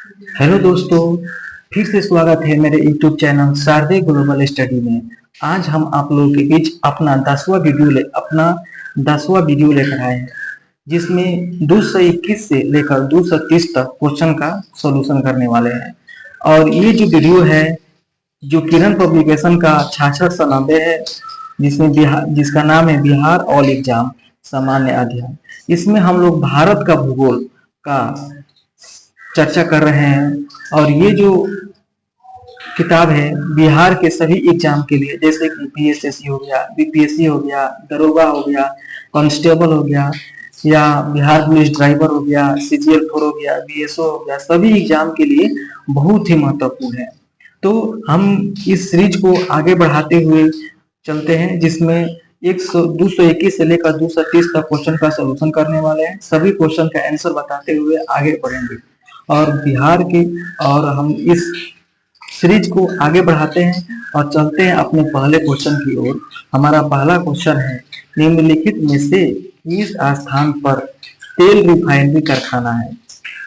Hello दोस्तों, फिर से स्वागत है मेरे यूट्यूब चैनल शारदे ग्लोबल स्टडी में। आज हम आप लोगों के बीच अपना 10वां वीडियो लेकर आए हैं, जिसमें 221 से लेकर 230 तक क्वेश्चन का सॉल्यूशन करने वाले हैं। और ये जो वीडियो है, जो किरण पब्लिकेशन का 66 है, जिसका नाम है बिहार ऑल एग्जाम सामान्य अध्ययन। इसमें हम लोग भारत का भूगोल का चर्चा कर रहे हैं। और ये जो किताब है बिहार के सभी एग्जाम के लिए, जैसे कि पीएसएससी हो गया, बीपीएससी हो गया, दरोगा हो गया, कांस्टेबल हो गया, या बिहार पुलिस ड्राइवर हो गया, सीजीएल 4 हो गया, बीएसओ हो गया, सभी एग्जाम के लिए बहुत ही महत्वपूर्ण है। तो हम इस सीरीज को आगे बढ़ाते हुए चलते हैं, जिसमें 221 से लेकर 230 तक क्वेश्चन का सोल्यूशन करने वाले हैं। सभी क्वेश्चन का आंसर बताते हुए आगे बढ़ेंगे। और बिहार के और हम इस सीरीज को आगे बढ़ाते हैं और चलते हैं अपने पहले क्वेश्चन की ओर। हमारा पहला क्वेश्चन है, निम्नलिखित में से किस स्थान पर तेल रिफाइनरी कारखाना है?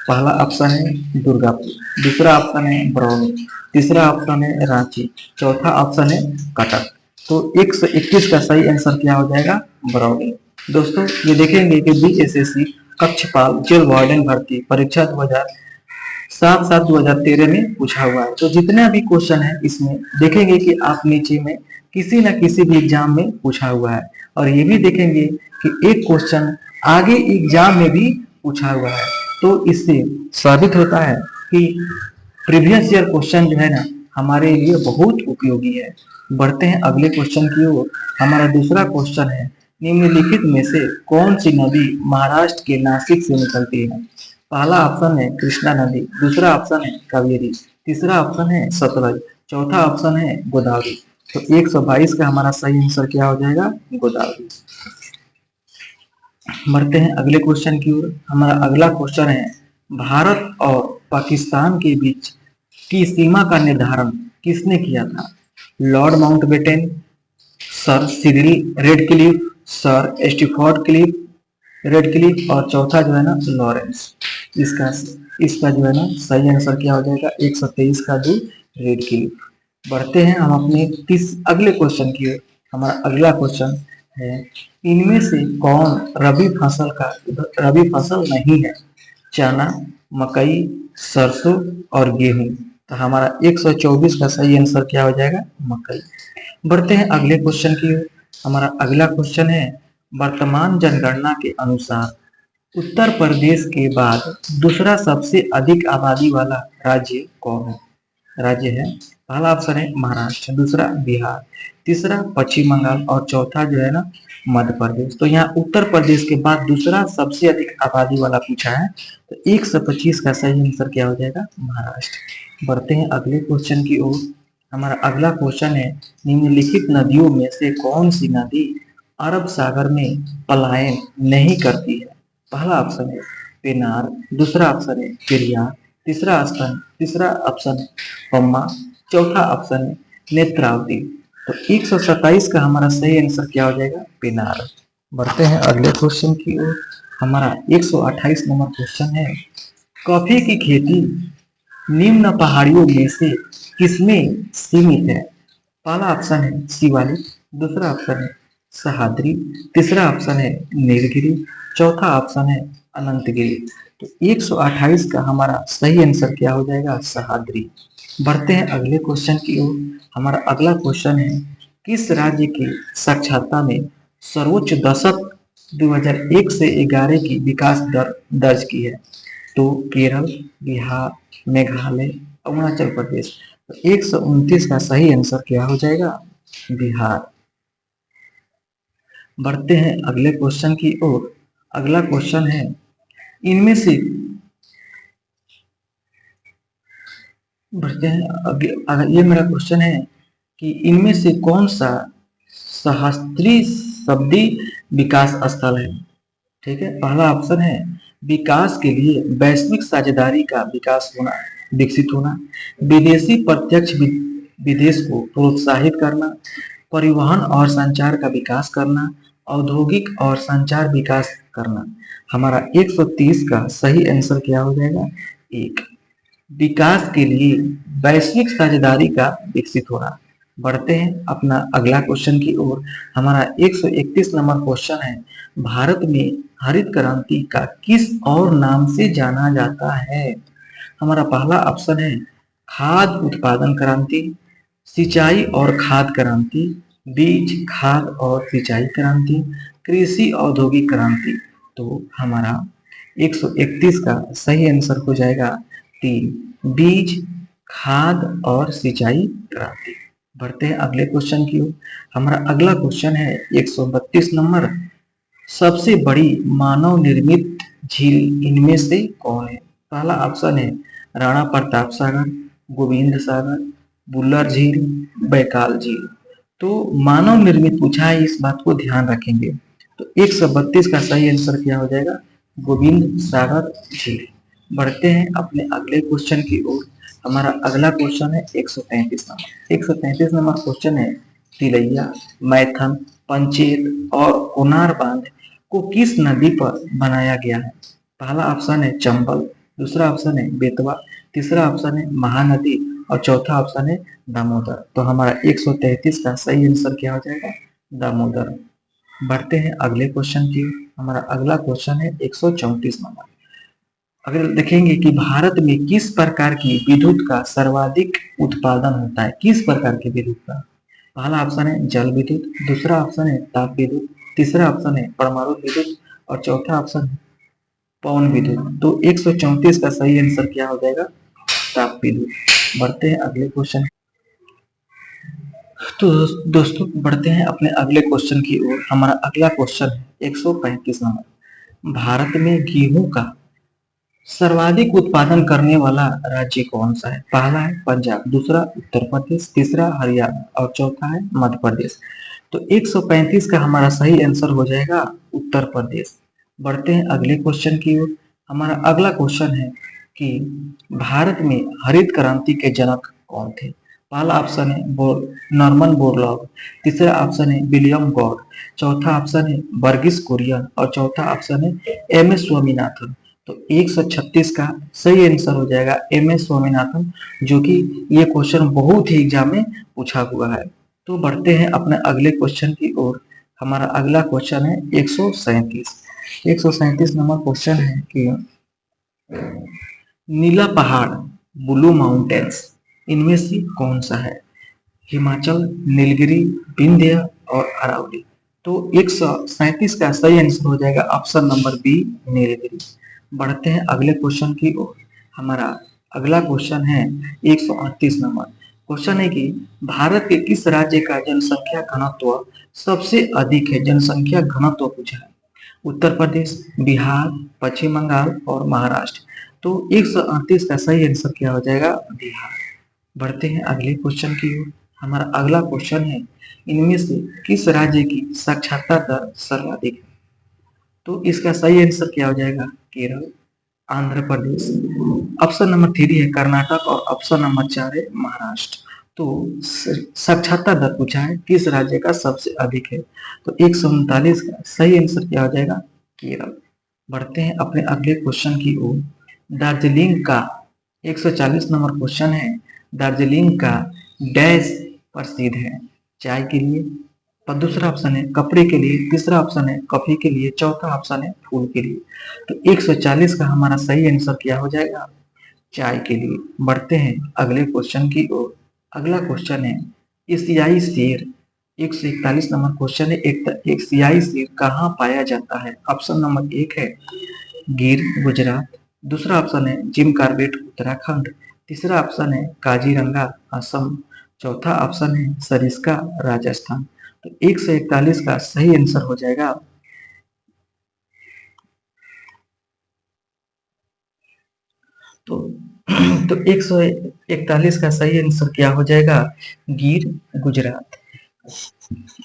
पहला ऑप्शन है दुर्गापुर, दूसरा ऑप्शन है बरौनी, तीसरा ऑप्शन है रांची, चौथा ऑप्शन है कटक। तो 121 का सही आंसर क्या हो जाएगा? बरौनी। दोस्तों, ये देखेंगे कि बीएसएससी कक्षपाल जेल वार्डन भर्ती परीक्षा 2007-2013 में पूछा हुआ है। तो जितने भी क्वेश्चन है इसमें देखेंगे कि आप नीचे में किसी न किसी भी एग्जाम में पूछा हुआ है। और ये भी देखेंगे कि एक क्वेश्चन आगे एग्जाम में भी पूछा हुआ है। तो इससे साबित होता है कि प्रीवियस ईयर क्वेश्चन जो है ना, हमारे लिए बहुत उपयोगी है। बढ़ते हैं अगले क्वेश्चन की ओर। हमारा दूसरा क्वेश्चन है, निम्नलिखित में से कौन सी नदी महाराष्ट्र के नासिक से निकलती है? पहला ऑप्शन है कृष्णा नदी, दूसरा ऑप्शन है कावेरी, तीसरा ऑप्शन है सतलज, चौथा ऑप्शन है गोदावरी। तो 122 का हमारा सही आंसर क्या हो जाएगा? गोदावरी। बढ़ते हैं अगले क्वेश्चन की ओर। हमारा अगला क्वेश्चन है, भारत और पाकिस्तान के बीच की सीमा का निर्धारण किसने किया था? Lord Mountbatten, sir Cyril Radcliffe, sir Stafford Radcliffe, और चौथा जो है ना लॉरेंस। इसका इसका जो है ना सही आंसर क्या हो जाएगा? 123 का जो रेडक्लिफ। बढ़ते हैं हम अपने अगले क्वेश्चन की ओर। हमारा अगला क्वेश्चन है, इनमें से कौन रबी फसल नहीं है? चना, मकई, सरसों और गेहूं। तो हमारा 124 का सही आंसर क्या हो जाएगा? मकई। बढ़ते हैं अगले क्वेश्चन की ओर। हमारा अगला क्वेश्चन है, वर्तमान जनगणना के अनुसार उत्तर प्रदेश के बाद दूसरा सबसे अधिक आबादी वाला राज्य कौन है? राज्य है, पहला ऑप्शन है महाराष्ट्र, दूसरा बिहार, तीसरा पश्चिम बंगाल और चौथा जो है ना मध्य प्रदेश। तो यहाँ उत्तर प्रदेश के बाद दूसरा सबसे अधिक आबादी वाला पूछा है। तो 125 का सही आंसर क्या हो जाएगा? महाराष्ट्र। बढ़ते हैं अगले क्वेश्चन की ओर। हमारा अगला क्वेश्चन है, निम्नलिखित नदियों में से कौन सी नदी अरब सागर में पलायन नहीं करती है? पहला ऑप्शन है पेनार, दूसरा ऑप्शन है पेरियार, तीसरा ऑप्शन है पम्मा, चौथा ऑप्शन है नेत्रावती। तो 127 का हमारा सही आंसर क्या हो जाएगा? पेनार। बढ़ते हैं अगले क्वेश्चन की ओर। हमारा 128 नंबर क्वेश्चन है, कॉफी की खेती निम्न पहाड़ियों में से किसमें सीमित है? पहला ऑप्शन है शिवालिक, दूसरा ऑप्शन है सह्याद्री, तीसरा ऑप्शन है नीलगिरी, चौथा ऑप्शन है अनंतगिरी। तो 128 का हमारा सही आंसर क्या हो जाएगा? सह्याद्री। बढ़ते हैं अगले क्वेश्चन की ओर। हमारा अगला क्वेश्चन है, किस राज्य की साक्षरता में सर्वोच्च दशक 2001 से 11 की विकास दर दर्ज की है? तो केरल, बिहार, मेघालय, अरुणाचल प्रदेश। तो 129 का सही आंसर क्या हो जाएगा? बिहार। बढ़ते हैं अगले क्वेश्चन की ओर। अगला क्वेश्चन है, इनमें से बढ़ते हैं ये मेरा क्वेश्चन है कि इनमें से कौन सा सहस्त्री शब्दी विकास स्थल है? ठीक है, पहला ऑप्शन है विकास के लिए वैश्विक साझेदारी का विकसित होना, विदेशी प्रत्यक्ष विदेश को प्रोत्साहित करना, परिवहन और संचार का विकास करना, औद्योगिक और संचार विकास करना। हमारा 130 का सही आंसर क्या हो जाएगा? एक। विकास के लिए वैश्विक साझेदारी का विकसित होना। बढ़ते हैं अपना अगला क्वेश्चन की ओर। हमारा 131 नंबर क्वेश्चन है, भारत में हरित क्रांति का किस और नाम से जाना जाता है? हमारा पहला ऑप्शन है खाद्य उत्पादन क्रांति, सिंचाई और खाद्य क्रांति, बीज खाद और सिंचाई क्रांति, कृषि औद्योगिक क्रांति। तो हमारा 131 का सही आंसर हो जाएगा 3, बीज खाद और सिंचाई क्रांति। बढ़ते हैं अगले क्वेश्चन की ओर। हमारा अगला क्वेश्चन है 132 नंबर, सबसे बड़ी मानव निर्मित झील इनमें से कौन है? पहला ऑप्शन है राणा प्रताप सागर, गोविंद सागर, बुल्लर झील, बैकाल झील। तो मानव निर्मित पूछा है, इस बात को ध्यान रखेंगे। तो 132 का सही आंसर क्या हो जाएगा? गोविंद सागर झील। बढ़ते हैं अपने अगले क्वेश्चन की ओर। हमारा अगला क्वेश्चन है 133 नंबर। 133 नंबर क्वेश्चन है, तिलैया, मैथन, पंचेत और कोनार बांध को किस नदी पर बनाया गया है? पहला ऑप्शन है चंबल, दूसरा ऑप्शन है बेतवा, तीसरा ऑप्शन है महानदी और चौथा ऑप्शन है दामोदर। तो हमारा 133 का सही आंसर क्या हो जाएगा? दामोदर। बढ़ते हैं अगले क्वेश्चन की। हमारा अगला क्वेश्चन है 134 नंबर। अगर देखेंगे कि भारत में किस प्रकार की विद्युत का सर्वाधिक उत्पादन होता है? किस प्रकार की विद्युत का? पहला ऑप्शन है जल विद्युत, दूसरा ऑप्शन है ताप विद्युत, तीसरा ऑप्शन है परमाणु विद्युत और चौथा ऑप्शन है पवन विद्युत। तो 134 का सही आंसर क्या हो जाएगा? ताप विद्युत। बढ़ते हैं अगले क्वेश्चन। तो दोस्तों बढ़ते हैं अपने अगले क्वेश्चन की ओर। हमारा अगला क्वेश्चन है 135 नंबर, भारत में गेहूं का सर्वाधिक उत्पादन करने वाला राज्य कौन सा है? पहला है पंजाब, दूसरा उत्तर प्रदेश, तीसरा हरियाणा और चौथा है मध्य प्रदेश। तो 135 का हमारा सही आंसर हो जाएगा उत्तर प्रदेश। बढ़ते हैं अगले क्वेश्चन की ओर। हमारा अगला क्वेश्चन है कि भारत में हरित क्रांति के जनक कौन थे? पहला ऑप्शन है नॉर्मन बोरलॉग, तीसरा ऑप्शन है विलियम गॉड, चौथा ऑप्शन है वर्गीस कुरियन और चौथा ऑप्शन है एम एस स्वामीनाथन। तो 136 का सही आंसर हो जाएगा एम एस स्वामीनाथन, जो कि ये क्वेश्चन बहुत ही एग्जाम में पूछा हुआ है। तो बढ़ते हैं अपने अगले क्वेश्चन की ओर। हमारा अगला क्वेश्चन है 137। 137 नंबर क्वेश्चन है कि नीला पहाड़, ब्लू माउंटेन्स, इनमें से कौन सा है? हिमाचल, नीलगिरी, विंध्य और अरावली। तो 137 का सही आंसर हो जाएगा ऑप्शन नंबर बी, नीलगिरी। बढ़ते हैं अगले क्वेश्चन की ओर। हमारा अगला क्वेश्चन है 138 नंबर। क्वेश्चन है कि भारत के किस राज्य का जनसंख्या घनत्व सबसे अधिक है? जनसंख्या घनत्व पूछा है। उत्तर प्रदेश, बिहार, पश्चिम बंगाल और महाराष्ट्र। तो 138 का सही आंसर क्या हो जाएगा? बिहार। बढ़ते हैं अगले क्वेश्चन की ओर। हमारा अगला क्वेश्चन है, इनमें से किस राज्य की साक्षरता दर सर्वाधिक है? तो इसका सही आंसर क्या हो जाएगा? केरल, आंध्र प्रदेश। ऑप्शन नंबर 3 है कर्नाटक और ऑप्शन नंबर 4 है महाराष्ट्र। तो साक्षरता दर पूछा है किस राज्य का सबसे अधिक है? तो 139 का सही आंसर क्या हो जाएगा? केरल। बढ़ते हैं अपने अगले क्वेश्चन की ओर। दार्जिलिंग का 140 नंबर क्वेश्चन है, दार्जिलिंग का डैश प्रसिद्ध है? चाय के लिए, पर दूसरा ऑप्शन है कपड़े के लिए, तीसरा ऑप्शन है कॉफी के लिए, चौथा ऑप्शन है फूल के लिए। तो 140 का हमारा सही आंसर क्या हो जाएगा? चाय के लिए। बढ़ते हैं अगले क्वेश्चन की ओर। अगला क्वेश्चन है एशियाई शेर। 141 नंबर क्वेश्चन है, एशियाई शेर कहाँ पाया जाता है? ऑप्शन नंबर 1 है गिर, गुजरात, दूसरा ऑप्शन है जिम कार्बेट, उत्तराखंड, तीसरा ऑप्शन है काजीरंगा, असम, चौथा ऑप्शन है सरिस्का, राजस्थान। तो 141 का सही आंसर हो जाएगा तो तो 141 का सही आंसर क्या हो जाएगा? गिर, गुजरात।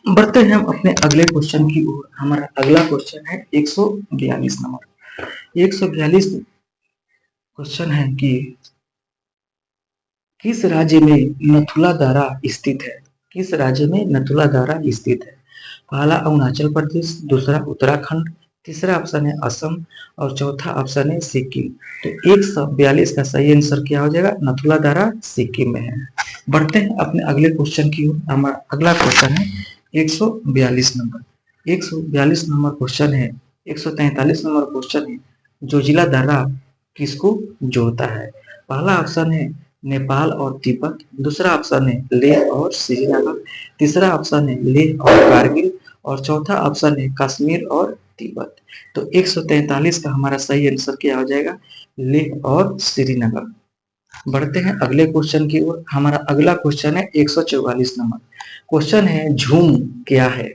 बढ़ते हैं हम अपने अगले क्वेश्चन की ओर। हमारा अगला क्वेश्चन है 142 नंबर। 142 क्वेश्चन है कि किस राज्य में नथुला दारा स्थित है? किस राज्य में नथुला दारा स्थित है? पहला अरुणाचल प्रदेश, दूसरा उत्तराखंड, तीसरा ऑप्शन है असम और चौथा ऑप्शन है सिक्किम। तो 142 का सही आंसर क्या हो जाएगा? नथुला दारा सिक्किम में है। बढ़ते हैं अपने अगले क्वेश्चन की ओर। हमारा अगला क्वेश्चन है 142 नंबर। 142 नंबर क्वेश्चन है, 143 नंबर क्वेश्चन है, जोजिला दारा किसको जोड़ता है? पहला ऑप्शन है नेपाल और तिब्बत, दूसरा ऑप्शन है लेह और श्रीनगर, तीसरा ऑप्शन है लेह और कारगिल और चौथा ऑप्शन है कश्मीर और तिब्बत। तो 143 का हमारा सही आंसर क्या हो जाएगा? लेह और श्रीनगर। बढ़ते हैं अगले क्वेश्चन की ओर। हमारा अगला क्वेश्चन है 144 नंबर। क्वेश्चन है झूम क्या है?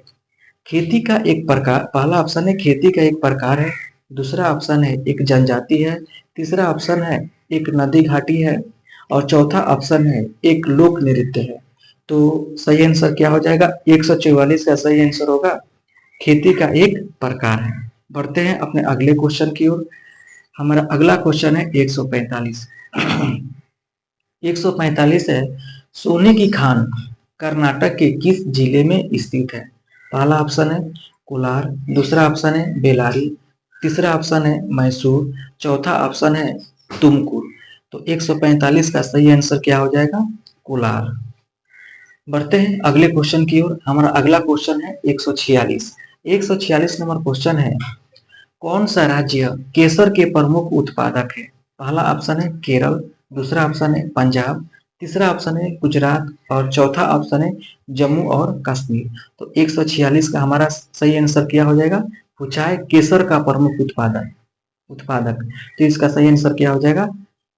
खेती का एक प्रकार, पहला ऑप्शन है खेती का एक प्रकार है, दूसरा ऑप्शन है एक जनजाति है, तीसरा ऑप्शन है एक नदी घाटी है और चौथा ऑप्शन है एक लोक नृत्य है। तो सही आंसर क्या हो जाएगा? 144 का सही आंसर होगा खेती का एक प्रकार है। बढ़ते हैं अपने अगले क्वेश्चन की ओर। हमारा अगला क्वेश्चन है 145। 145 है सोने की खान कर्नाटक के किस जिले में स्थित है? पहला ऑप्शन है कोलार, दूसरा ऑप्शन है बेलारी, तीसरा ऑप्शन है मैसूर, चौथा ऑप्शन है तुमकुर। तो 145 का सही आंसर क्या हो जाएगा? कोलार। बढ़ते हैं अगले क्वेश्चन की ओर। हमारा अगला क्वेश्चन है 146। 146 नंबर क्वेश्चन है कौन सा राज्य केसर के प्रमुख उत्पादक है? पहला ऑप्शन है केरल, दूसरा ऑप्शन है पंजाब, तीसरा ऑप्शन है गुजरात और चौथा ऑप्शन है जम्मू और कश्मीर। तो 146 का हमारा सही आंसर क्या हो जाएगा? पूछा है केसर का प्रमुख उत्पादक उत्पादक तो इसका सही आंसर क्या हो जाएगा?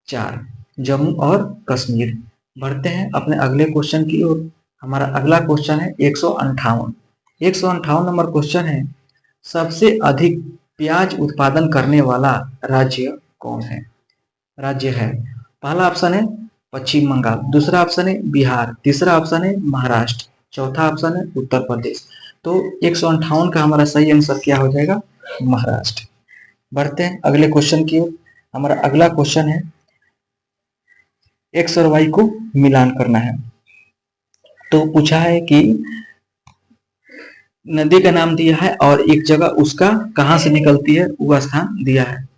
4, जम्मू और कश्मीर। बढ़ते हैं अपने अगले क्वेश्चन की ओर। हमारा अगला क्वेश्चन है 158। 158 नंबर क्वेश्चन है सबसे अधिक प्याज उत्पादन करने वाला राज्य कौन है? राज्य है, पहला ऑप्शन है पश्चिम बंगाल, दूसरा ऑप्शन है बिहार, तीसरा ऑप्शन है महाराष्ट्र, चौथा ऑप्शन है उत्तर प्रदेश। तो 158 का हमारा सही आंसर क्या हो जाएगा? महाराष्ट्र। बढ़ते हैं अगले क्वेश्चन की ओर। हमारा अगला क्वेश्चन है एक्स और वाई को मिलान करना है। तो पूछा है कि नदी का नाम दिया है और एक जगह उसका कहां से निकलती है वो स्थान दिया है।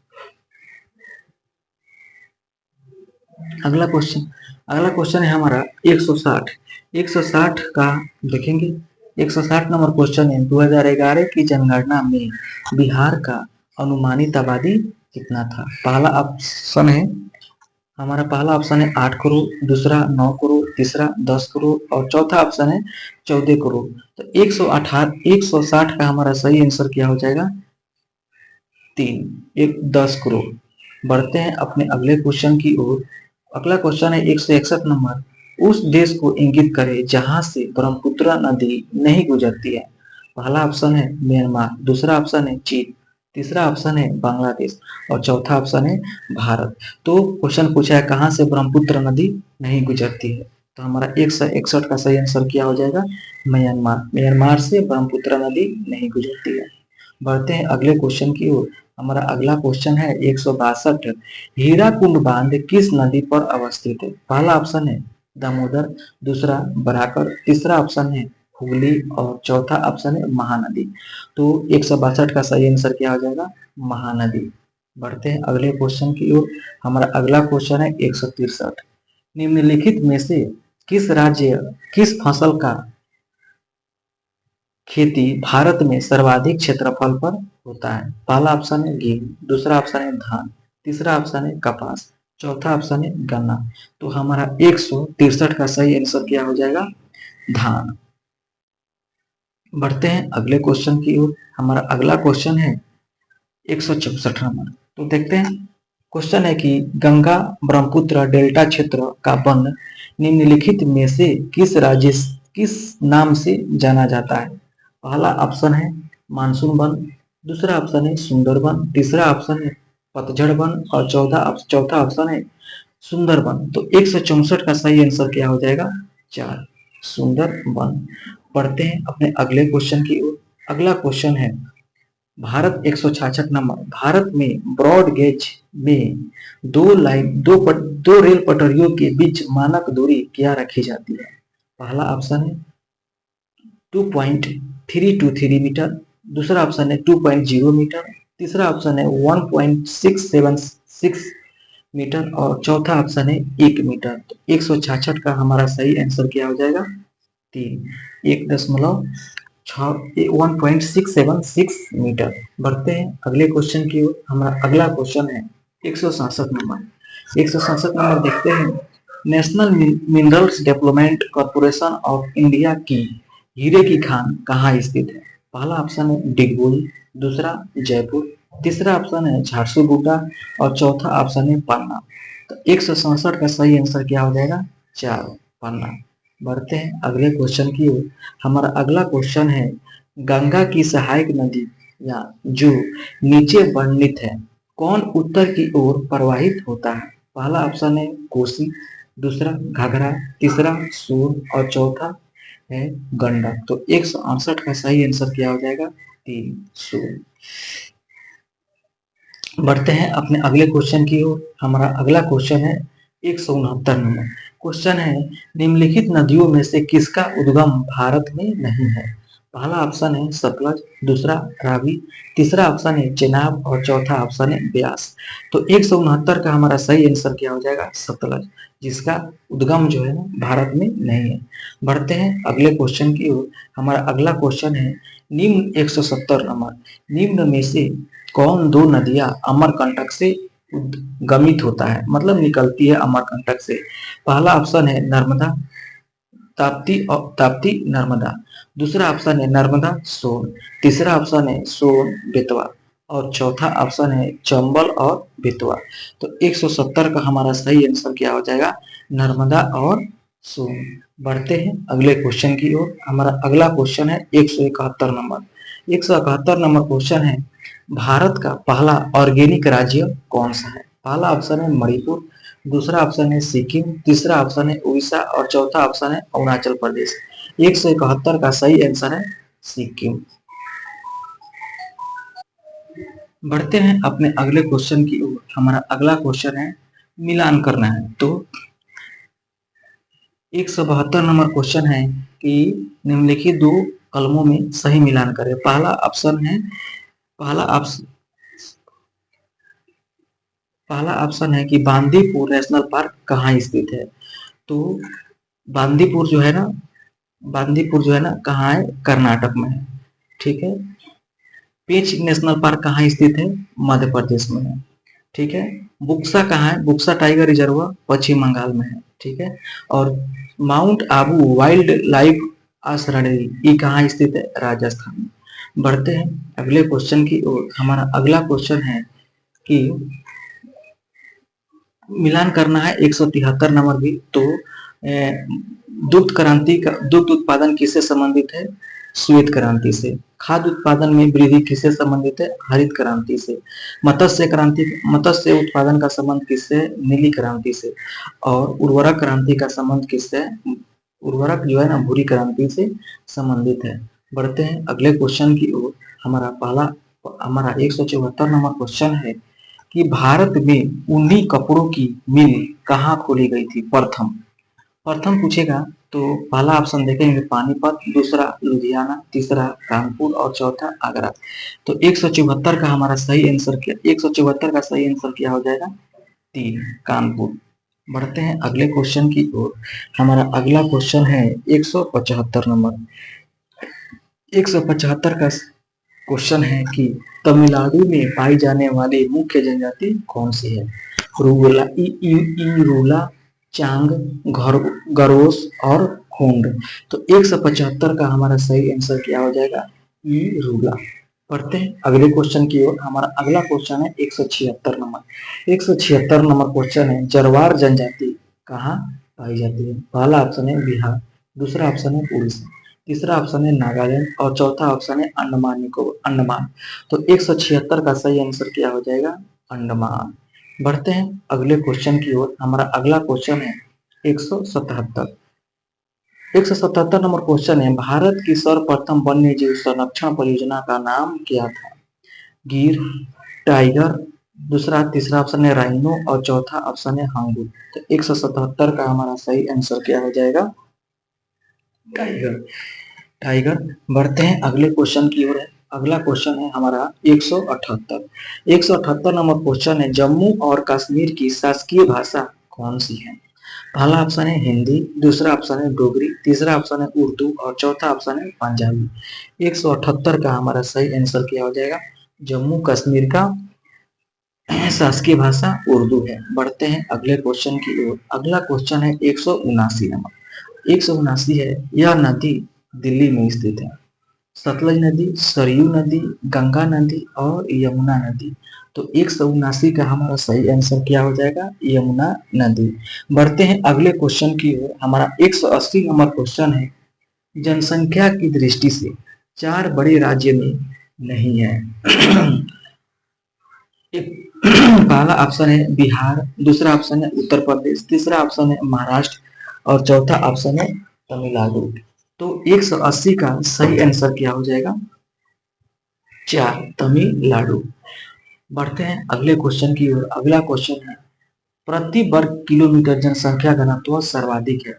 अगला क्वेश्चन है हमारा 160। 160 का देखेंगे। 160 नंबर क्वेश्चन है 2011 की जनगणना में बिहार का अनुमानित आबादी कितना था? पहला ऑप्शन है 8 करोड़, दूसरा 9 करोड़, तीसरा 10 करोड़ और चौथा ऑप्शन है 14 करोड़। तो 160 का हमारा सही आंसर क्या हो जाएगा? 10 करोड़। बढ़ते हैं अपने अगले क्वेश्चन की ओर। अगला क्वेश्चन है 161 नंबर। उस देश को इंगित करे जहां से ब्रह्मपुत्र नदी नहीं गुजरती है। पहला ऑप्शन है म्यांमार, दूसरा ऑप्शन है चीन, तीसरा ऑप्शन है बांग्लादेश और चौथा ऑप्शन है भारत। तो क्वेश्चन पूछा है कहां से ब्रह्मपुत्र नदी नहीं गुजरती है। तो हमारा 161 का सही आंसर क्या हो जाएगा? म्यांमार। म्यांमार से ब्रह्मपुत्र नदी नहीं गुजरती है। बढ़ते हैं अगले क्वेश्चन की ओर। हमारा अगला क्वेश्चन है 162। हीराकुंड बांध किस नदी पर अवस्थित है? पहला ऑप्शन है दामोदर, दूसरा बराकर, तीसरा ऑप्शन है हुगली और चौथा ऑप्शन है महानदी। तो 162 का सही आंसर क्या हो जाएगा? महानदी। बढ़ते हैं अगले क्वेश्चन की ओर। हमारा अगला क्वेश्चन है 163। निम्नलिखित में से किस फसल का खेती भारत में सर्वाधिक क्षेत्रफल पर होता है? पहला ऑप्शन है गेहूं, दूसरा ऑप्शन है धान, तीसरा ऑप्शन है कपास, चौथा ऑप्शन है गन्ना। तो हमारा 163 का सही आंसर क्या हो जाएगा? धान। बढ़ते हैं अगले क्वेश्चन की ओर। हमारा अगला क्वेश्चन है 164 नंबर। तो देखते हैं क्वेश्चन है कि गंगा ब्रह्मपुत्र डेल्टा क्षेत्र का वन निम्नलिखित में से किस नाम से जाना जाता है? पहला ऑप्शन है मानसून वन, दूसरा ऑप्शन है सुंदर वन, तीसरा ऑप्शन है पतझड़ वन और चौथा ऑप्शन है सुंदर वन। तो 164 का सही आंसर क्या हो जाएगा? 4, सुंदर वन। पढ़ते हैं अपने अगले क्वेश्चन की ओर। अगला क्वेश्चन है भारत 166 नंबर। भारत में ब्रॉड गेज में दो रेल पटरियों के बीच मानक दूरी क्या रखी जाती है? पहला ऑप्शन है 2.323 मीटर, दूसरा ऑप्शन है 2.0 मीटर, तीसरा ऑप्शन है 1.676 मीटर और चौथा ऑप्शन है 1 मीटर। तो 166 का हमारा सही आंसर क्या हो जाएगा? 3, 1.676 मीटर। बढ़ते हैं अगले क्वेश्चन की ओर। हमारा अगला क्वेश्चन है 167 नंबर। 167 नंबर देखते हैं। National minerals development corporation of India की हीरे की खान कहाँ स्थित है? पहला ऑप्शन है डिगबोई, दूसरा जयपुर, तीसरा ऑप्शन है झारसुगुड़ा और चौथा ऑप्शन है पन्ना। तो 167 का सही आंसर क्या हो जाएगा? 4, पन्ना। बढ़ते हैं अगले क्वेश्चन की ओर। हमारा अगला क्वेश्चन है गंगा की सहायक नदी या जो नीचे वर्णित है कौन उत्तर की ओर प्रवाहित होता है? पहला ऑप्शन है कोसी, दूसरा घाघरा, तीसरा सोन और चौथा है गंडक। तो 168 का सही आंसर क्या हो जाएगा? 3, सोन। बढ़ते हैं अपने अगले क्वेश्चन की ओर। हमारा अगला क्वेश्चन है 169 नंबर। क्वेश्चन है निम्नलिखित नदियों में से किसका उद्गम भारत में नहीं है? पहला ऑप्शन है सतलज, दूसरा रावी, तीसरा ऑप्शन है चेनाब और चौथा ऑप्शन है ब्यास। तो 169 का हमारा सही आंसर क्या हो जाएगा? सतलज, जिसका उद्गम जो है ना भारत में नहीं है। बढ़ते हैं अगले क्वेश्चन की ओर। हमारा अगला क्वेश्चन है निम्न 170 नंबर, निम्न में से कौन दो नदियां अमरकंटक से उद्गमित होता है, मतलब निकलती है अमरकंटक से? पहला ऑप्शन है नर्मदा, ताप्ती और ताप्ती नर्मदा, दूसरा ऑप्शन है नर्मदा सोन, तीसरा ऑप्शन है सोन बेतवा और चौथा ऑप्शन है चंबल और बेतवा। तो 170 का हमारा सही आंसर क्या हो जाएगा? नर्मदा और सोन। बढ़ते हैं अगले क्वेश्चन की ओर। हमारा अगला क्वेश्चन है 171 नंबर। 171 नंबर क्वेश्चन है भारत का पहला ऑर्गेनिक राज्य कौन सा है? पहला ऑप्शन है मणिपुर, दूसरा ऑप्शन है सिक्किम, तीसरा ऑप्शन है उड़ीसा और चौथा ऑप्शन है अरुणाचल प्रदेश। 171 का सही आंसर है सिक्किम। बढ़ते हैं अपने अगले क्वेश्चन की ओर। हमारा अगला क्वेश्चन है मिलान करना है। तो 172 नंबर क्वेश्चन है कि निम्नलिखित दो कलमों में सही मिलान करें। पहला ऑप्शन पहला ऑप्शन है कि बांदीपुर नेशनल पार्क कहाँ स्थित है? तो बांदीपुर जो है ना बांदीपुर जो है ना कहाँ है? कर्नाटक में है। ठीक है। पेंच नेशनल पार्क कहाँ स्थित है? मध्य प्रदेश में है। ठीक है। बुक्सा कहाँ है? बुक्सा टाइगर रिजर्व पश्चिम बंगाल में है। ठीक है। और माउंट आबू वाइल्ड लाइफ आश्रय ये कहाँ स्थित है? राजस्थान में। बढ़ते हैं अगले क्वेश्चन की ओर। हमारा अगला क्वेश्चन है कि मिलान करना है 173 नंबर भी। तो दुग्ध उत्पादन किससे संबंधित है? श्वेत क्रांति से। खाद्य उत्पादन में वृद्धि किससे संबंधित है? हरित क्रांति से। मत्स्य उत्पादन का संबंध किससे है? नीली क्रांति से। और उर्वरक क्रांति का संबंध किससे है? उर्वरक जो है ना भूरी क्रांति से संबंधित है। बढ़ते हैं अगले क्वेश्चन की ओर। हमारा 174 नंबर क्वेश्चन है कि भारत में ऊनी कपड़ों की मिल कहाँ खोली गई थी प्रथम? प्रथम पूछेगा तो पहला ऑप्शन देखेंगे पानीपत, दूसरा लुधियाना, तीसरा कानपुर और चौथा आगरा। तो 174 का हमारा सही आंसर क्या? 174 का सही आंसर क्या हो जाएगा? 3, कानपुर। बढ़ते हैं अगले क्वेश्चन की ओर। हमारा अगला क्वेश्चन है 175 नंबर। 175 का क्वेश्चन है कि तमिलनाडु में पाई जाने वाली मुख्य जनजाति कौन सी है? रूला, चांग, गरोस और होंड। तो 175 का हमारा सही आंसर क्या हो जाएगा? ई रूला। पढ़ते हैं अगले क्वेश्चन की ओर। हमारा अगला क्वेश्चन है 176 नंबर। 176 नंबर क्वेश्चन है जरवार जनजाति कहाँ पाई जाती है? पहला ऑप्शन है बिहार, दूसरा ऑप्शन है उड़ीसा, तीसरा ऑप्शन है नागालैंड और चौथा ऑप्शन है अंडमान निकोबार अंडमान। तो 176 का सही आंसर क्या हो जाएगा? अंडमान। बढ़ते हैं अगले क्वेश्चन की ओर। हमारा अगला क्वेश्चन है 177। 177 नंबर क्वेश्चन है भारत की सर्वप्रथम वन्य जीव संरक्षण परियोजना का नाम क्या था? गिर, टाइगर, दूसरा तीसरा ऑप्शन है राइनो और चौथा ऑप्शन है हांगू। तो 177 का हमारा सही आंसर क्या हो जाएगा? टाइगर। टाइगर। बढ़ते हैं अगले क्वेश्चन की ओर। अगला क्वेश्चन है हमारा 178। 178 नंबर क्वेश्चन है, जम्मू और कश्मीर की शासकीय भाषा कौन सी है? पहला ऑप्शन है हिंदी, दूसरा ऑप्शन है डोगरी, तीसरा ऑप्शन है उर्दू और चौथा ऑप्शन है पंजाबी। 178 का हमारा सही आंसर क्या हो जाएगा? जम्मू कश्मीर का शासकीय भाषा उर्दू है। बढ़ते हैं अगले क्वेश्चन की ओर। अगला क्वेश्चन है 179 नंबर। 179 है, यह नदी दिल्ली में स्थित है। सतलज नदी, सरयू नदी, गंगा नदी और यमुना नदी। तो 179 का हमारा सही आंसर क्या हो जाएगा? यमुना नदी। बढ़ते हैं अगले क्वेश्चन की ओर। हमारा 180 नंबर क्वेश्चन है, जनसंख्या की दृष्टि से चार बड़े राज्य में नहीं है। पहला ऑप्शन है बिहार, दूसरा ऑप्शन है उत्तर प्रदेश, तीसरा ऑप्शन है महाराष्ट्र और चौथा ऑप्शन है तमिलनाडु। तो 180 का सही आंसर क्या हो जाएगा? 4, तमिलनाडु। बढ़ते हैं अगले क्वेश्चन की ओर। अगला क्वेश्चन है, प्रति वर्ग किलोमीटर जनसंख्या घनत्व सर्वाधिक है।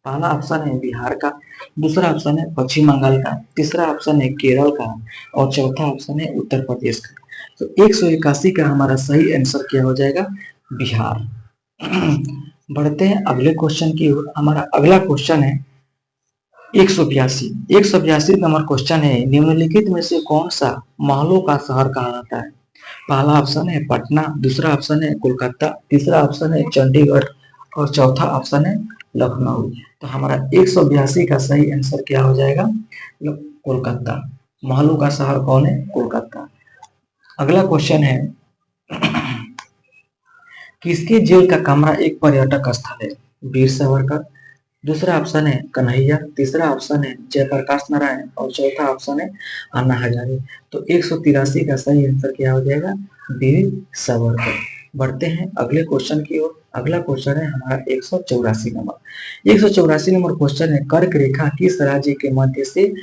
पहला ऑप्शन है बिहार का, दूसरा ऑप्शन है पश्चिम बंगाल का, तीसरा ऑप्शन है केरल का और चौथा ऑप्शन है उत्तर प्रदेश का। तो 181 का हमारा सही आंसर क्या हो जाएगा? बिहार। बढ़ते हैं अगले क्वेश्चन की ओर। हमारा अगला क्वेश्चन है 182। 182 नंबर क्वेश्चन है, निम्नलिखित में से कौन सा महलों का शहर कहा जाता है? पहला ऑप्शन है पटना, दूसरा ऑप्शन है कोलकाता, तीसरा ऑप्शन है चंडीगढ़ और चौथा ऑप्शन है लखनऊ। तो हमारा 182 का सही आंसर क्या हो जाएगा? कोलकाता। महलों का शहर कौन है? कोलकाता। अगला क्वेश्चन है, किसके जेल का कमरा एक पर्यटक स्थल है? वीर सावरकर, दूसरा ऑप्शन है कन्हैया, तीसरा ऑप्शन है जयप्रकाश नारायण और चौथा ऑप्शन है अन्ना हजारे। तो 183 का सही आंसर क्या हो जाएगा? वीर सावरकर। बढ़ते हैं अगले क्वेश्चन की ओर। अगला क्वेश्चन है हमारा 184 नंबर। 184 नंबर क्वेश्चन है, कर्क रेखा किस राज्य के मध्य से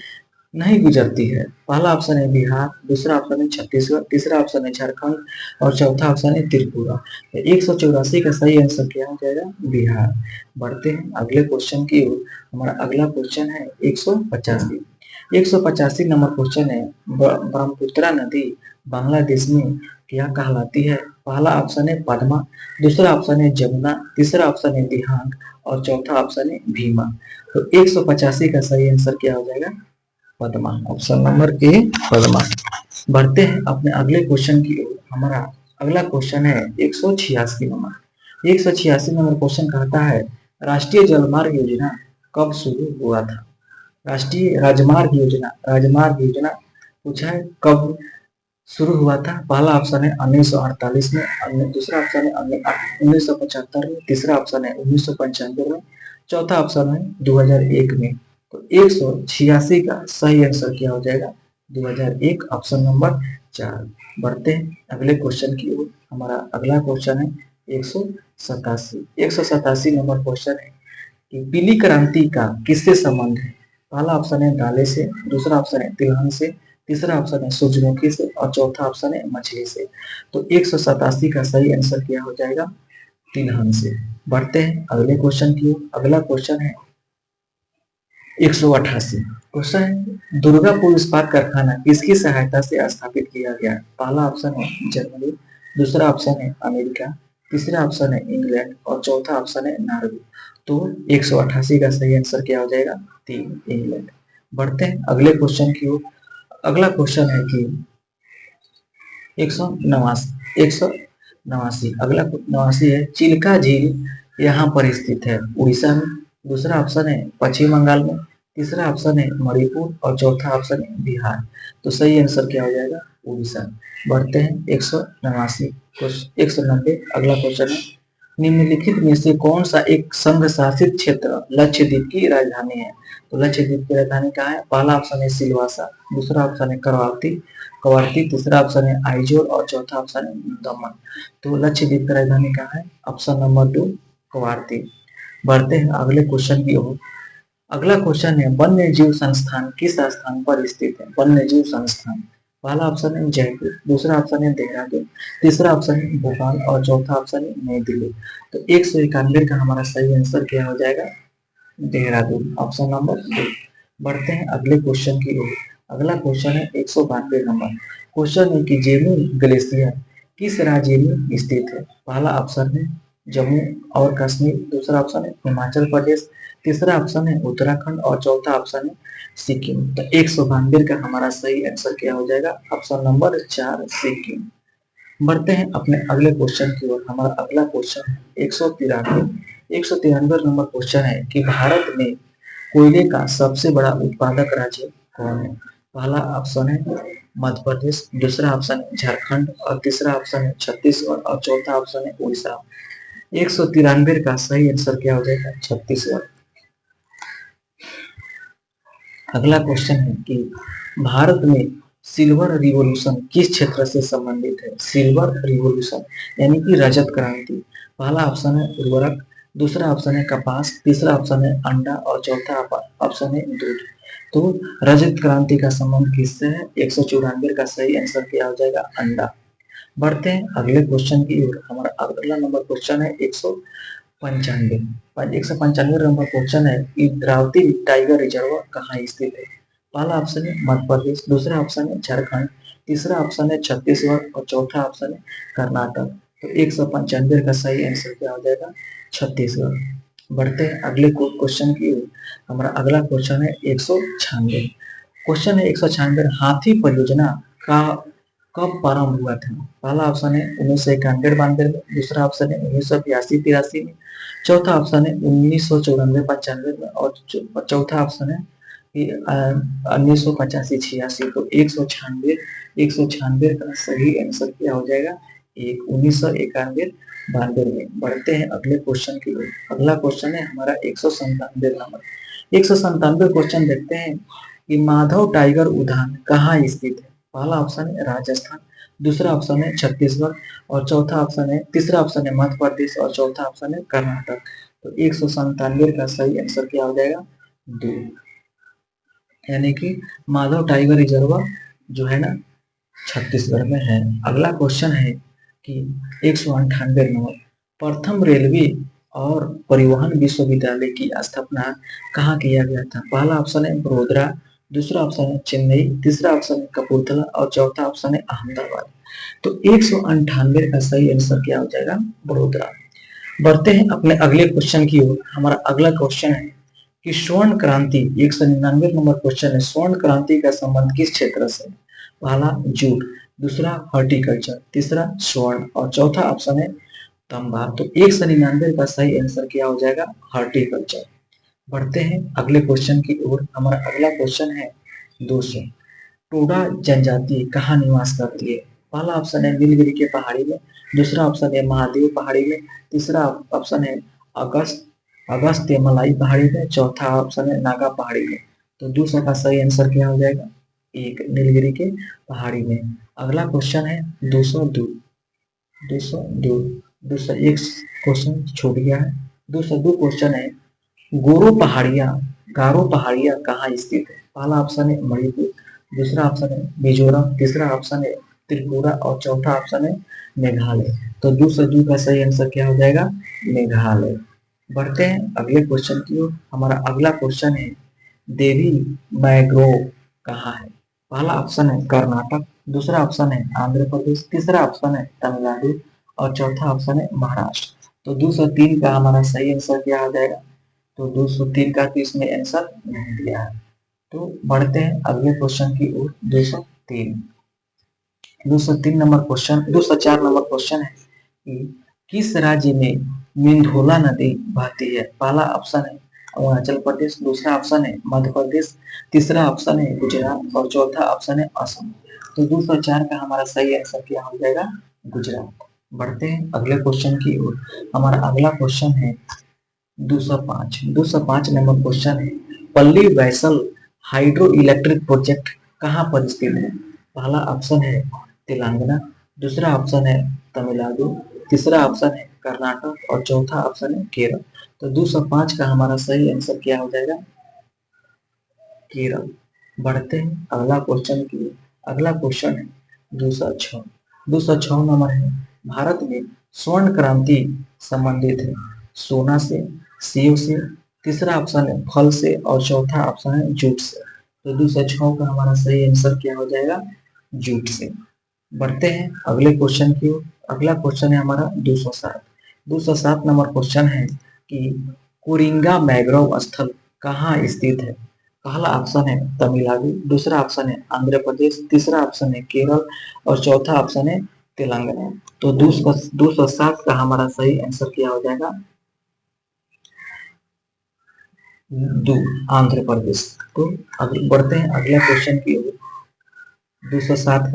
नहीं गुजरती है? पहला ऑप्शन है बिहार, दूसरा ऑप्शन है छत्तीसगढ़, तीसरा ऑप्शन है झारखंड और चौथा ऑप्शन है त्रिपुरा। 184 का सही आंसर क्या हो जाएगा? बिहार। बढ़ते हैं अगले क्वेश्चन की ओर। हमारा अगला क्वेश्चन है 185। 185 नंबर क्वेश्चन है, ब्रह्मपुत्रा नदी बांग्लादेश में क्या कहलाती है? पहला ऑप्शन है पद्मा, दूसरा ऑप्शन है जमुना, तीसरा ऑप्शन है दिहांग और चौथा ऑप्शन है भीमा। तो 185 का सही आंसर क्या हो जाएगा? Padma. Option number A Padma. बढ़ते हैं अपने अगले क्वेश्चन की ओर। हमारा अगला क्वेश्चन है 186 नंबर। 186 नंबर क्वेश्चन कहता है, राष्ट्रीय जलमार्ग योजना कब शुरू हुआ था? राष्ट्रीय राजमार्ग योजना पूछा है कब शुरू हुआ था? पहला ऑप्शन है 1948 में, दूसरा ऑप्शन है 1975 में, तीसरा ऑप्शन है 1995 में, चौथा ऑप्शन है 2001 में। तो 186 का सही आंसर क्या हो जाएगा? 2001, ऑप्शन नंबर 4। बढ़ते हैं अगले क्वेश्चन की ओर। हमारा अगला क्वेश्चन है 187। 187 नंबर क्वेश्चन है कि पीली क्रांति का किससे संबंध है? पहला ऑप्शन है दाले से, दूसरा ऑप्शन है तिलहन से, तीसरा ऑप्शन है सूरजमुखी से और चौथा ऑप्शन है मछली से। तो 187 का सही आंसर क्या हो जाएगा? तिलहन से। बढ़ते हैं अगले क्वेश्चन की ओर। अगला क्वेश्चन है 188। क्वेश्चन है, दुर्गापुर इस्पात कारखाना किसकी सहायता से स्थापित किया गया? पहला ऑप्शन है जर्मनी, दूसरा ऑप्शन है अमेरिका, तीसरा ऑप्शन है इंग्लैंड और चौथा ऑप्शन है नॉर्वे। तो 188 का सही आंसर क्या हो जाएगा? 3, इंग्लैंड। बढ़ते हैं अगले क्वेश्चन की ओर। अगला क्वेश्चन है कि 189 अगला 89 है, चिल्का झील यहाँ पर स्थित है उड़ीसा में, दूसरा ऑप्शन है पश्चिम बंगाल में, तीसरा ऑप्शन है मणिपुर और चौथा ऑप्शन है बिहार। तो सही आंसर क्या हो जाएगा? उड़ीसा। बढ़ते हैं 190 अगला क्वेश्चन है, निम्नलिखित में से कौन सा एक संघ शासित क्षेत्र लक्षद्वीप की राजधानी है? तो लक्षद्वीप की राजधानी कहाँ है? पहला ऑप्शन है सिलवासा, दूसरा ऑप्शन है कवारती, तीसरा ऑप्शन है आइजोल और चौथा ऑप्शन है दमन। तो लक्षद्वीप की राजधानी कहाँ है? Option number 2, Kavaratti. बढ़ते हैं अगले क्वेश्चन की ओर। अगला क्वेश्चन है, वन्य जीव संस्थान किस स्थान पर स्थित है? वन्य जीव संस्थान, पहला ऑप्शन है जयपुर, दूसरा ऑप्शन है देहरादून, तीसरा ऑप्शन है भोपाल और चौथा ऑप्शन है नई दिल्ली। तो 191 का हमारा सही आंसर क्या हो जाएगा? Dehradun, option number 2। बढ़ते हैं अगले क्वेश्चन की ओर। अगला क्वेश्चन है 192 नंबर। क्वेश्चन है कि जेमू ग्लेशियर किस राज्य में स्थित है? पहला ऑप्शन है जम्मू और कश्मीर, दूसरा ऑप्शन है हिमाचल प्रदेश, तीसरा ऑप्शन है उत्तराखंड और चौथा ऑप्शन है सिक्किम। तो 192 का हमारा सही आंसर क्या हो जाएगा? Option number 4 Sikkim. बढ़ते हैं अपने अगले क्वेश्चन की ओर। हमारा अगला क्वेश्चन है 193 नंबर क्वेश्चन है कि भारत में कोयले का सबसे बड़ा उत्पादक राज्य कौन है? पहला ऑप्शन है मध्य प्रदेश, दूसरा ऑप्शन है झारखंड और तीसरा ऑप्शन है छत्तीसगढ़ और चौथा ऑप्शन है उड़ीसा। 193 का सही आंसर क्या हो जाएगा? छत्तीसगढ़। अगला क्वेश्चन है कि भारत में सिल्वर रिवॉल्यूशन किस क्षेत्र से संबंधित है? सिल्वर रिवॉल्यूशन यानी कि रजत क्रांति। पहला ऑप्शन है उर्वरक, दूसरा ऑप्शन है कपास, तीसरा ऑप्शन है अंडा और चौथा ऑप्शन है दूध। तो रजत क्रांति का संबंध किससे है? 194 का सही आंसर क्या हो जाएगा? अंडा। बढ़ते हैं अगले क्वेश्चन की ओर। हमारा अगला नंबर क्वेश्चन है 195 नंबर क्वेश्चन है कि इंद्रावती टाइगर रिजर्व कहाँ स्थित है? पहला ऑप्शन है मध्य प्रदेश, दूसरा ऑप्शन है झारखंड, तीसरा ऑप्शन है छत्तीसगढ़ और चौथा ऑप्शन है कर्नाटक। तो 195 का सही आंसर क्या हो जाएगा? छत्तीसगढ़। बढ़ते हैं अगले क्वेश्चन की ओर। हमारा अगला क्वेश्चन है 196। क्वेश्चन है 196, हाथी परियोजना का कब प्रारंभ हुआ था? पहला ऑप्शन है 1991-92 में, दूसरा ऑप्शन है 1982-83 में, चौथा ऑप्शन है 1994-95 में और चौथा ऑप्शन है कि 1985-86। तो 196 का सही आंसर क्या हो जाएगा? 1991-92 में। बढ़ते हैं अगले क्वेश्चन की ओर। अगला क्वेश्चन है हमारा 197 नंबर। 197 क्वेश्चन देखते हैं कि माधव टाइगर उद्यान कहाँ स्थित है? पहला ऑप्शन है राजस्थान, दूसरा ऑप्शन है छत्तीसगढ़ और चौथा ऑप्शन है तीसरा ऑप्शन है मध्य प्रदेश और चौथा ऑप्शन है कर्नाटक। तो 197 का सही आंसर क्या हो जाएगा? 2, यानी कि माधव टाइगर रिजर्व जो है ना छत्तीसगढ़ में है। अगला क्वेश्चन है कि 198 नंबर, प्रथम रेलवे और परिवहन विश्वविद्यालय की स्थापना कहाँ किया गया था? पहला ऑप्शन है बड़ोदरा, दूसरा ऑप्शन है चेन्नई, तीसरा ऑप्शन है कपूरथला और चौथा ऑप्शन है अहमदाबाद। तो 198 का सही आंसर क्या हो जाएगा? बड़ोदरा। बढ़ते हैं अपने अगले क्वेश्चन की ओर। हमारा अगला क्वेश्चन है कि स्वर्ण क्रांति, 199 नंबर क्वेश्चन है, स्वर्ण क्रांति का संबंध किस क्षेत्र से? पहला जूट, दूसरा हॉर्टिकल्चर, तीसरा स्वर्ण और चौथा ऑप्शन है तांबा। तो 199 का सही आंसर क्या हो जाएगा? हॉर्टिकल्चर। बढ़ते हैं अगले क्वेश्चन की ओर। हमारा अगला क्वेश्चन है 200, टोडा जनजाति कहाँ निवास करती है? पहला ऑप्शन है नीलगिरी के पहाड़ी में, दूसरा ऑप्शन है महादेव पहाड़ी में, तीसरा ऑप्शन है अगस्त अगस्त्य मलाई पहाड़ी में, चौथा ऑप्शन है नागा पहाड़ी में। तो 200 का सही आंसर क्या हो जाएगा? 1, नीलगिरी के पहाड़ी में। अगला क्वेश्चन है 202 202 201 क्वेश्चन छूट गया है। 202 क्वेश्चन है गारो पहाड़ियां कहाँ स्थित है? पहला ऑप्शन है मणिपुर, दूसरा ऑप्शन है मिजोरम, तीसरा ऑप्शन है त्रिपुरा और चौथा ऑप्शन है मेघालय। तो 202 का सही आंसर क्या हो जाएगा? मेघालय। बढ़ते हैं अगले क्वेश्चन की ओर। हमारा अगला क्वेश्चन है देवी मैग्रोव कहाँ है? पहला ऑप्शन है कर्नाटक, दूसरा ऑप्शन है आंध्र प्रदेश, तीसरा ऑप्शन है तमिलनाडु और चौथा ऑप्शन है महाराष्ट्र। तो 203 का हमारा सही आंसर क्या हो जाएगा? तो 203 का तो इसमें आंसर नहीं दिया है। तो बढ़ते हैं अगले क्वेश्चन की ओर। 203 नंबर क्वेश्चन, 204 नंबर क्वेश्चन है कि किस राज्य में मिंधोला नदी बहती है? पहला ऑप्शन है अरुणाचल प्रदेश, दूसरा ऑप्शन है मध्य प्रदेश, तीसरा ऑप्शन है गुजरात और चौथा ऑप्शन है असम। तो 204 का हमारा सही आंसर क्या हो जाएगा? गुजरात। बढ़ते हैं अगले क्वेश्चन की ओर। हमारा अगला क्वेश्चन है 205 नंबर क्वेश्चन है पल्ली वैसल हाइड्रो इलेक्ट्रिक प्रोजेक्ट कहाँ पर स्थित है? पहला ऑप्शन है तेलंगाना, दूसरा ऑप्शन है तमिलनाडु, तीसरा ऑप्शन है कर्नाटक और चौथा ऑप्शन है केरल। तो 205 का हमारा सही आंसर क्या हो जाएगा? केरल। बढ़ते हैं अगला क्वेश्चन की। अगला क्वेश्चन है 206 नंबर है भारत में स्वर्ण क्रांति संबंधित है सोना से, सेब से, तीसरा ऑप्शन है फल से और चौथा ऑप्शन है जूट से। तो 206 का हमारा सही आंसर क्या हो जाएगा, जूट से। बढ़ते हैं अगले क्वेश्चन की ओर। अगला क्वेश्चन है हमारा 207। 207 नंबर क्वेश्चन है कि कुरिंगा मैग्रोव स्थल कहाँ स्थित है। पहला ऑप्शन है तमिलनाडु, दूसरा ऑप्शन है आंध्र प्रदेश, तीसरा ऑप्शन है केरल और चौथा ऑप्शन है तेलंगाना। तो 207 का हमारा सही आंसर क्या हो जाएगा, दो, आंध्र प्रदेश। तो बढ़ते हैं अगला क्वेश्चन की ओर। 207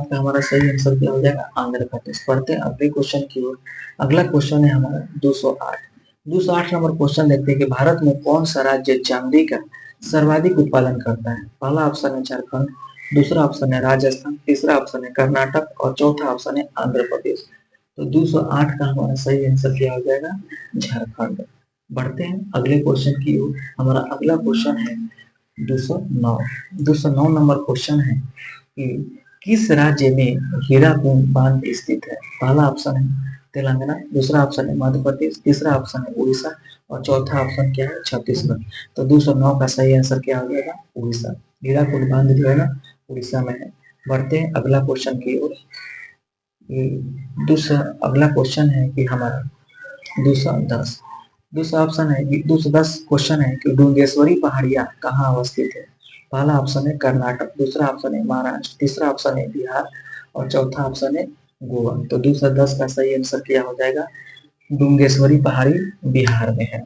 का हमारा सही आंसर क्या हो जाएगा, आंध्र प्रदेश। पढ़ते हैं अगले क्वेश्चन की ओर। अगला क्वेश्चन है हमारा 208। 208 नंबर क्वेश्चन देखते हैं कि भारत में कौन सा राज्य चांदी का सर्वाधिक उत्पादन करता है। पहला ऑप्शन है झारखंड, दूसरा ऑप्शन है राजस्थान, तीसरा ऑप्शन है कर्नाटक और चौथा ऑप्शन है आंध्र प्रदेश। तो 208 का हमारा सही आंसर क्या हो जाएगा, झारखंड। बढ़ते हैं अगले क्वेश्चन की ओर। हमारा अगला क्वेश्चन है 209। 209 नंबर क्वेश्चन है कि किस राज्य में हीराकुंड बांध स्थित है। पहला ऑप्शन है तेलंगाना, दूसरा ऑप्शन है मध्य प्रदेश, तीसरा ऑप्शन है उड़ीसा और चौथा ऑप्शन क्या है, छत्तीसगढ़। तो 209 का सही आंसर क्या हो जाएगा, उड़ीसा। हीराकुंड बांध जो है ना, उड़ीसा में है। बढ़ते हैं अगला क्वेश्चन की ओर। दूसरा अगला क्वेश्चन है कि हमारा 210। दूसरा ऑप्शन है कि 210 क्वेश्चन है कि डुंगेश्वरी पहाड़ियां कहाँ अवस्थित है। पहला ऑप्शन है कर्नाटक, दूसरा ऑप्शन है महाराष्ट्र, तीसरा ऑप्शन है बिहार और चौथा ऑप्शन है गोवा। तो 210 का सही आंसर क्या हो जाएगा, डुंगेश्वरी पहाड़ी बिहार में है।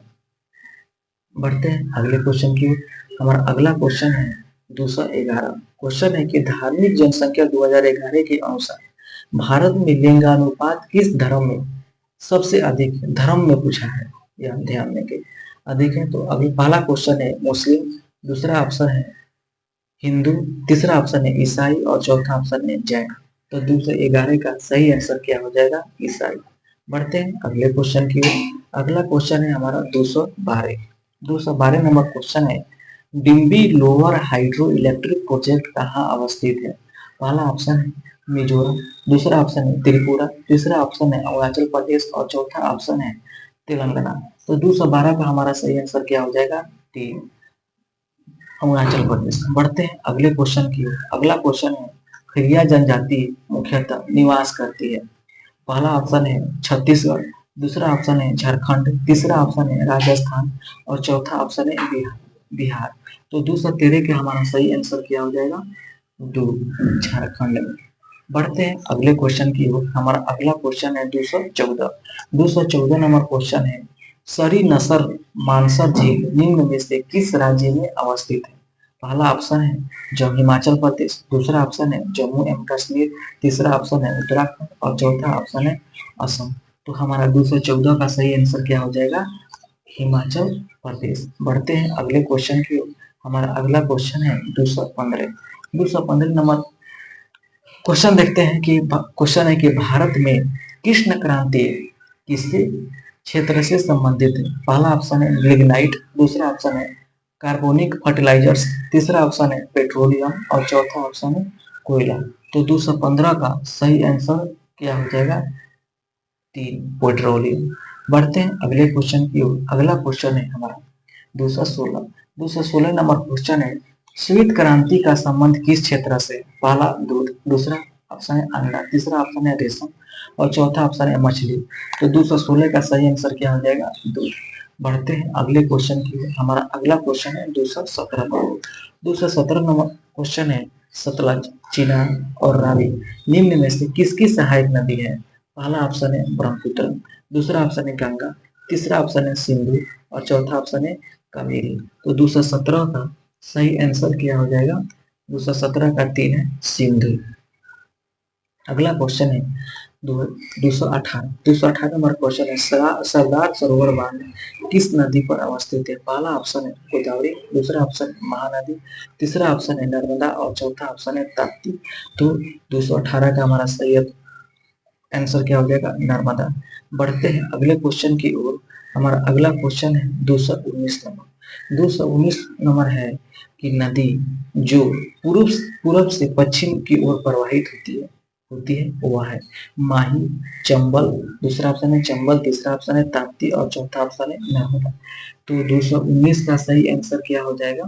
बढ़ते हैं अगले क्वेश्चन की ओर। हमारा अगला क्वेश्चन है 211। क्वेश्चन है कि धार्मिक जनसंख्या 2011 के अनुसार भारत में लिंगानुपात किस धर्म में सबसे अधिक है। धर्म में पूछा है, यह ध्यान देंगे अधिक है। तो अभी पहला क्वेश्चन है मुस्लिम, दूसरा ऑप्शन है हिंदू, तीसरा ऑप्शन है ईसाई और चौथा ऑप्शन है जैन। तो 211 का सही आंसर क्या हो जाएगा, ईसाई। बढ़ते हैं अगले क्वेश्चन की ओर। अगला क्वेश्चन है हमारा 212। 212 नंबर क्वेश्चन है डिम्बी लोअर हाइड्रो इलेक्ट्रिक प्रोजेक्ट कहाँ अवस्थित है। पहला ऑप्शन है मिजोरम, दूसरा ऑप्शन है त्रिपुरा, तीसरा ऑप्शन है अरुणाचल प्रदेश और चौथा ऑप्शन है तेलंगाना। तो 212 का हमारा सही आंसर क्या हो जाएगा, तीन, अरुणाचल प्रदेश। बढ़ते हैं अगले क्वेश्चन की ओर। अगला क्वेश्चन है खिरिया जनजाति मुख्यतः निवास करती है। पहला ऑप्शन है छत्तीसगढ़, दूसरा ऑप्शन है झारखंड, तीसरा ऑप्शन है राजस्थान और चौथा ऑप्शन है बिहार। तो 213 के हमारा सही आंसर क्या हो जाएगा, दो, झारखंड में। बढ़ते हैं अगले क्वेश्चन की ओर। हमारा अगला क्वेश्चन है 214। 214 नंबर क्वेश्चन है सरी नसर मानसर झील निम्न में से किस राज्य में अवस्थित है। पहला ऑप्शन है जो हिमाचल प्रदेश, दूसरा ऑप्शन है जम्मू एंड कश्मीर, तीसरा ऑप्शन है उत्तराखंड और चौथा ऑप्शन है असम। तो हमारा 214 का सही आंसर क्या हो जाएगा, हिमाचल प्रदेश। बढ़ते हैं अगले क्वेश्चन की ओर। हमारा अगला क्वेश्चन है 215। 215 नंबर क्वेश्चन देखते हैं कि क्वेश्चन है कि भारत में कृष्ण क्रांति किसके क्षेत्र से संबंधित है। पहला ऑप्शन है लिग्नाइट, दूसरा ऑप्शन है कार्बोनिक फर्टिलाइजर्स, तीसरा ऑप्शन है पेट्रोलियम और चौथा ऑप्शन है कोयला। तो 215 का सही आंसर क्या हो जाएगा, तीन, पेट्रोलियम। बढ़ते हैं अगले क्वेश्चन की ओर। अगला क्वेश्चन है हमारा 216। 216 नंबर क्वेश्चन है श्वेत क्रांति का संबंध किस क्षेत्र से। पहला दूध, दूसरा ऑप्शन है अंडा, तीसरा ऑप्शन है रेशम और चौथा ऑप्शन है मछली। तो 216 का सही आंसर क्या हो जाएगा, दूध। बढ़ते हैं अगले क्वेश्चन की ओर। हमारा अगला क्वेश्चन है 217। 217 नंबर क्वेश्चन है सतलज, चिनाब और रावी निम्न में से किसकी सहायक नदी है। पहला ऑप्शन है ब्रह्मपुत्र, दूसरा ऑप्शन है गंगा, तीसरा ऑप्शन है सिंधु और चौथा ऑप्शन है कावेरी। तो 217 का सही आंसर क्या हो जाएगा, 217 का तीन है सिंधु। अगला क्वेश्चन है 218। 218 नंबर क्वेश्चन है सरदार सरोवर बांध किस नदी पर अवस्थित है। पहला ऑप्शन है गोदावरी, दूसरा ऑप्शन है महानदी, तीसरा ऑप्शन है नर्मदा और चौथा ऑप्शन है ताप्ती। तो 218 का हमारा सही आंसर क्या हो जाएगा, नर्मदा। बढ़ते हैं अगले क्वेश्चन की ओर। हमारा अगला क्वेश्चन है 219 नंबर। 219 नंबर है कि नदी जो पूर्व पूर्व से पश्चिम की ओर प्रवाहित होती है वह है माही, चंबल, दूसरा ऑप्शन है चंबल, तीसरा ऑप्शन है ताप्ती और चौथा ऑप्शन है नर्मदा। तो 219 का सही आंसर क्या हो जाएगा,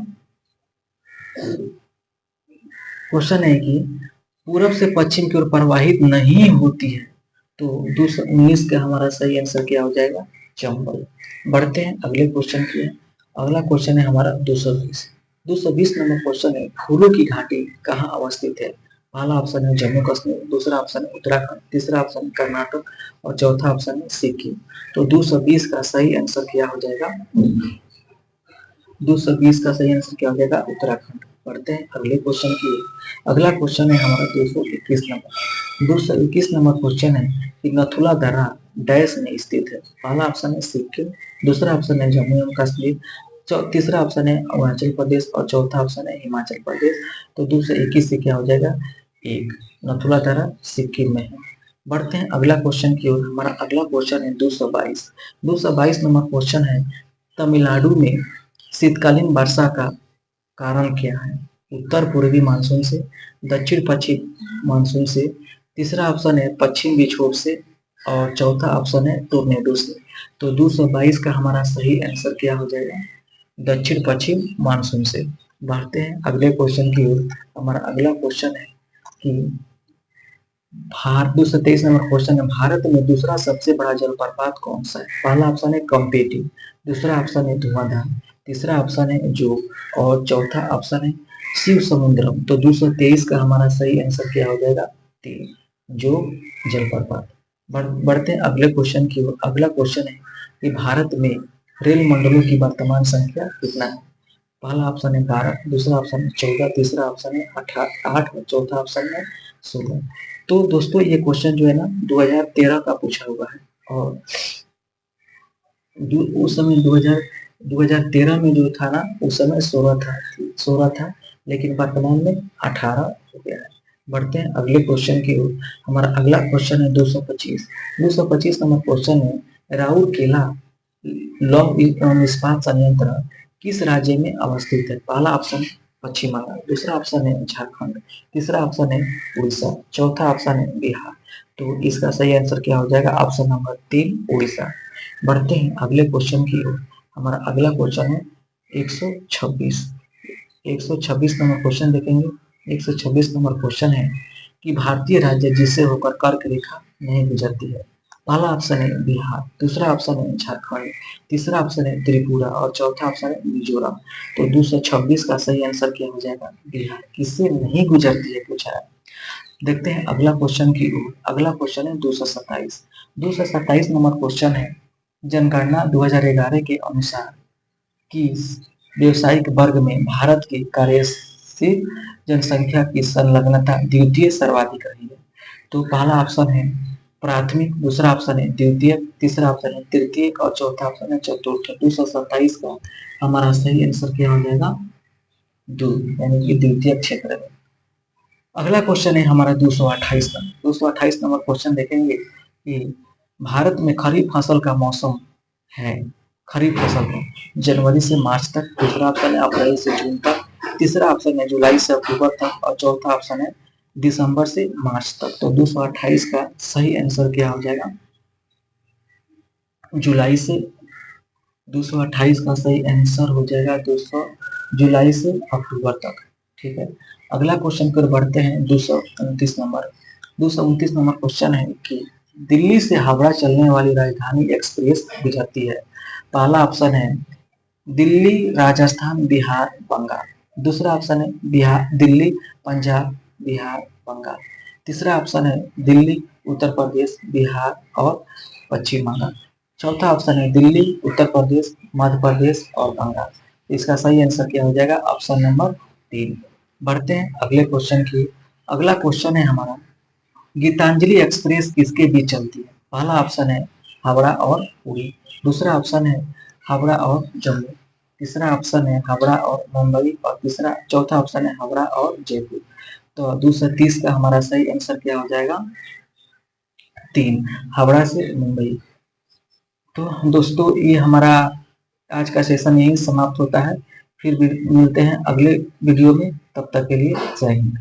क्वेश्चन है कि पूरब से पश्चिम की ओर प्रवाहित नहीं होती है, तो 219 का हमारा सही आंसर क्या हो जाएगा? चंबल। बढ़ते हैं अगले क्वेश्चन की। अगला क्वेश्चन है हमारा 220। 220 नंबर क्वेश्चन है, फूलों की घाटी कहाँ अवस्थित है? पहला ऑप्शन है जम्मू कश्मीर, दूसरा ऑप्शन है उत्तराखंड, तीसरा ऑप्शन है कर्नाटक और चौथा ऑप्शन है सिक्किम। तो 220 का सही आंसर क्या हो जाएगा? 220 का सही आंसर क्या हो जाएगा? उत्तराखंड। पढ़ते हैं अगले क्वेश्चन की। अगला क्वेश्चन है हमारा 221 नंबर। 221 नंबर क्वेश्चन है कि नथुला दर्रा डैश में स्थित है? पहला ऑप्शन है सिक्किम, दूसरा ऑप्शन है जम्मू एवं कश्मीर, तीसरा ऑप्शन है अरुणाचल प्रदेश और चौथा ऑप्शन है हिमाचल प्रदेश। तो 221 से क्या हो जाएगा? एक। नथुला दर्रा सिक्किम में है। बढ़ते हैं अगला क्वेश्चन की ओर। हमारा अगला क्वेश्चन है 222। 222 नंबर क्वेश्चन है, तमिलनाडु में शीतकालीन वर्षा का कारण क्या है? उत्तर पूर्वी मानसून से, दक्षिण पश्चिम मानसून से, तीसरा ऑप्शन है पश्चिम विक्षोभ से और चौथा ऑप्शन है टोर्नेडो से। तो 222 का हमारा सही आंसर क्या हो जाएगा? दक्षिण पश्चिम मानसून से। बढ़ते हैं अगले क्वेश्चन की ओर। हमारा अगला क्वेश्चन है कि भारत 223 नंबर क्वेश्चन है, भारत में दूसरा सबसे बड़ा जलप्रपात कौन सा है? पहला ऑप्शन है कंपेटी, दूसरा ऑप्शन है धुआंधार, तीसरा ऑप्शन है जोग और चौथा ऑप्शन है शिव समुद्रम। तो 223 का हमारा सही आंसर क्या हो जाएगा? 3, जोग जलप्रपात। बढ़ते हैं अगले क्वेश्चन की ओर। अगला क्वेश्चन है कि भारत में रेल मंडलों की वर्तमान संख्या कितना है? पहला ऑप्शन है 12, दूसरा ऑप्शन है 14, तीसरा ऑप्शन है 8 और चौथा ऑप्शन है 16। तो दोस्तों ये क्वेश्चन जो है ना 2013 का पूछा हुआ है और उस समय 2013 में जो था ना उस समय 16 था, लेकिन वर्तमान में 18 हो गया है। बढ़ते हैं अगले क्वेश्चन की ओर। हमारा अगला क्वेश्चन है 225। 225 नंबर क्वेश्चन है, राउरकेला लौह इस्पात संयंत्र किस राज्य में अवस्थित है? पहला ऑप्शन पश्चिम बंगाल, दूसरा ऑप्शन है झारखंड, तीसरा ऑप्शन है उड़ीसा, चौथा ऑप्शन है बिहार। तो इसका सही आंसर क्या हो जाएगा? Option number 3 Orissa. बढ़ते हैं अगले क्वेश्चन की ओर। हमारा अगला क्वेश्चन है 126। 126 नंबर क्वेश्चन देखेंगे। 126 नंबर क्वेश्चन है कि भारतीय राज्य जिससे होकर कर्क रेखा नहीं गुजरती है? पहला ऑप्शन है बिहार, दूसरा ऑप्शन है झारखंड, तीसरा ऑप्शन है त्रिपुरा और चौथा ऑप्शन है मिजोरम। तो 226 का सही आंसर क्या हो जाएगा? बिहार। किससे नहीं गुजरती है पूछा है। देखते हैं अगला क्वेश्चन की ओर। अगला क्वेश्चन है 227। 227 नंबर क्वेश्चन है, जनगणना 2011 के अनुसार किस व्यवसायिक वर्ग में भारत की कार्यशील जनसंख्या की संलग्नता द्वितीय सर्वाधिक रही है? तो पहला ऑप्शन है प्राथमिक, दूसरा ऑप्शन है द्वितीय, तीसरा ऑप्शन है तृतीय और चौथा ऑप्शन है चतुर्थ। 227 का हमारा सही आंसर क्या हो जाएगा? 2, यानी कि द्वितीय क्षेत्र में। अगला क्वेश्चन है हमारा 228 का। 228 नंबर क्वेश्चन देखेंगे कि भारत में खरीफ फसल का मौसम है, खरीफ फसल का जनवरी से मार्च तक, दूसरा ऑप्शन है अप्रैल से जून तक, तीसरा ऑप्शन है जुलाई से अक्टूबर तक और चौथा ऑप्शन है दिसंबर से मार्च तक। तो 228 का सही आंसर क्या हो जाएगा? जुलाई से। 228 का सही आंसर हो जाएगा 200 जुलाई से अक्टूबर तक। ठीक है, अगला क्वेश्चन पर बढ़ते हैं 229 नंबर। 229 नंबर क्वेश्चन है कि दिल्ली से हावड़ा चलने वाली राजधानी एक्सप्रेस गुजरती है? पहला ऑप्शन है दिल्ली राजस्थान बिहार बंगाल, दूसरा ऑप्शन है बिहार दिल्ली पंजाब बिहार बंगाल, तीसरा ऑप्शन है दिल्ली उत्तर प्रदेश बिहार और पश्चिम बंगाल, चौथा ऑप्शन है दिल्ली उत्तर प्रदेश मध्य प्रदेश और बंगाल। इसका सही आंसर क्या हो जाएगा? Option number 3। बढ़ते हैं अगले क्वेश्चन की। अगला क्वेश्चन है हमारा, गीतांजलि एक्सप्रेस किसके बीच चलती है? पहला ऑप्शन है हावड़ा और पुरी, दूसरा ऑप्शन है हावड़ा और जम्मू, तीसरा ऑप्शन है हावड़ा और मुंबई और चौथा ऑप्शन है हावड़ा और जयपुर। तो 230 का हमारा सही आंसर क्या हो जाएगा? 3, हावड़ा से मुंबई। तो दोस्तों ये हमारा आज का सेशन यही समाप्त होता है। फिर मिलते हैं अगले वीडियो में, तब तक के लिए जय हिंद।